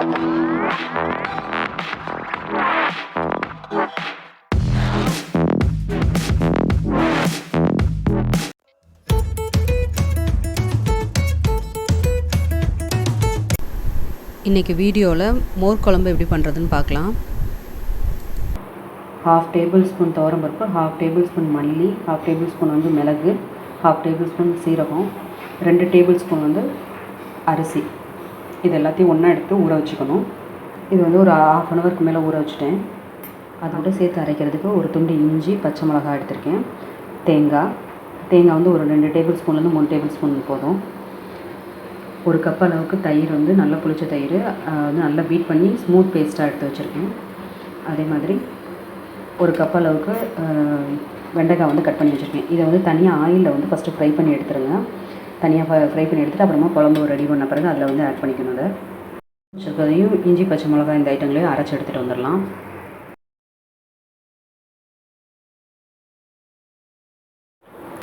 இன்றைக்கி வீடியோவில் மோர் குழம்பு எப்படி பண்ணுறதுன்னு பார்க்கலாம். 1/2 டேபிள் ஸ்பூன் துவரம்பருப்பு, 1/2 டேபிள் ஸ்பூன் மல்லி, 1/2 டேபிள் ஸ்பூன் வந்து மிளகு, 1/2 டேபிள் ஸ்பூன் சீரகம், 2 டேபிள் ஸ்பூன் வந்து அரிசி. இது எல்லாத்தையும் ஒன்றா எடுத்து ஊற வச்சுக்கணும். இது வந்து ஒரு 1/2 அன் ஹவருக்கு மேலே ஊற வச்சுட்டேன். அதோட சேர்த்து அரைக்கிறதுக்கு ஒரு துண்டு இஞ்சி, பச்சை மிளகாய் எடுத்திருக்கேன். தேங்காய் வந்து ஒரு 2 டேபிள் ஸ்பூன்லேருந்து 3 டேபிள் ஸ்பூன் போதும். ஒரு கப் அளவுக்கு தயிர் வந்து நல்லா புளிச்ச தயிர் வந்து நல்லா பீட் பண்ணி ஸ்மூத் பேஸ்ட்டாக எடுத்து வச்சுருக்கேன். அதே மாதிரி ஒரு கப் அளவுக்கு வெண்டைக்காய் வந்து கட் பண்ணி வச்சுருக்கேன். இதை வந்து தனியாக ஆயிலில் வந்து ஃபஸ்ட்டு ஃப்ரை பண்ணி எடுத்துருங்க. தனியாக ஃப்ரை பண்ணி எடுத்துகிட்டு அப்புறமா குழம்பு ரெடி பண்ண பிறகு அதில் வந்து ஆட் பண்ணிக்கணும். அதை வச்சுருக்கதையும் இஞ்சி, பச்சை மிளகாய் இந்த ஐட்டங்களையும் அரைச்சி எடுத்துகிட்டு வந்துடலாம்.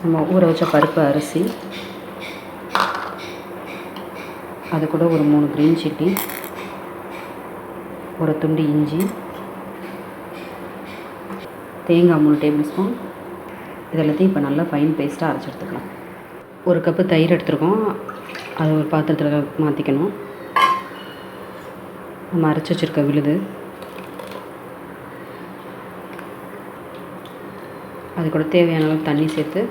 நம்ம ஊற வச்ச பருப்பு, அரிசி, அது கூட ஒரு 3 க்ரீன் சில்லி, ஒரு துண்டு இஞ்சி, தேங்காய் 3 டேபிள் ஸ்பூன், இதெல்லாத்தையும் இப்போ நல்லா ஃபைன் பேஸ்ட்டாக அரைச்சி எடுத்துக்கலாம். ஒரு கப்பு தயிர் எடுத்துருக்கோம். அது ஒரு பாத்திரத்தில் மாற்றிக்கணும். நம்ம அரைச்சி வச்சுருக்க விழுது, அது கூட தேவையான அளவு தண்ணி சேர்த்து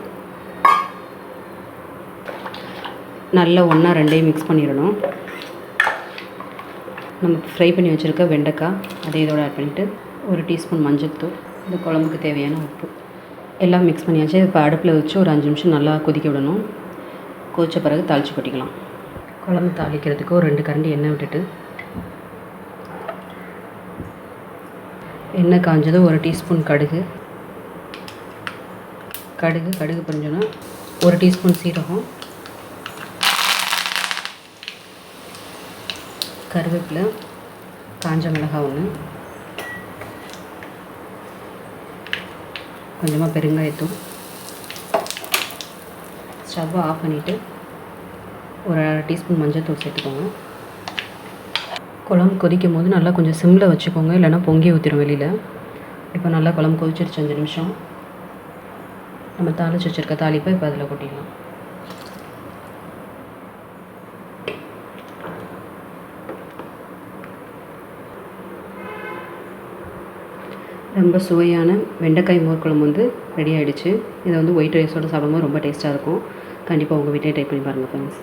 நல்லா ஒன்றா ரெண்டையும் மிக்ஸ் பண்ணிடணும். நம்ம ஃப்ரை பண்ணி வச்சுருக்க வெண்டைக்காய் அதை இதோடு ஆட் பண்ணிவிட்டு ஒரு டீஸ்பூன் மஞ்சள்தூள், இந்த குழம்புக்கு தேவையான உப்பு எல்லாம் மிக்ஸ் பண்ணியாச்சு. இப்போ அடுப்பில் வச்சு ஒரு 5 நிமிஷம் நல்லா கொதிக்க விடணும். கொதித்த பிறகு தாளித்து கொட்டிக்கலாம். குழம்பு தாளிக்கிறதுக்கு ஒரு 2 கரண்டி எண்ணெய் விட்டுட்டு, எண்ணெய் காஞ்சது ஒரு டீஸ்பூன் கடுகு பொரிஞ்சோன்னா ஒரு டீஸ்பூன் சீரகம், கருவேப்பிலை, காஞ்ச மிளகாய் 1, கொஞ்சமாக பெருங்காயத்தூள். ஸ்டவ்வை ஆஃப் பண்ணிவிட்டு ஒரு 1/2 டீஸ்பூன் மஞ்சள் தூள் சேர்த்துக்கோங்க. குழம்பு கொதிக்கும் போது நல்லா கொஞ்சம் சிம்மில் வச்சுக்கோங்க, இல்லைன்னா பொங்கி ஊற்றிடும் வெளியில். இப்போ நல்லா குழம்பு கொதிச்சிருச்சு 5 நிமிஷம். நம்ம தாளித்து வச்சுருக்க தாளிப்பை இப்போ அதில் கொட்டிடலாம். ரொம்ப சுவையான வெண்டைக்காய் மோர் குழம்பு வந்து ரெடி ஆகிடுச்சு. இதை வந்து ஒயிட் ரைஸோடு சாப்பிடும்போது ரொம்ப டேஸ்ட்டாக இருக்கும். கண்டிப்பாக உங்கள் வீட்டிலே ட்ரை பண்ணி பாருங்கள் ஃப்ரெண்ட்ஸ்.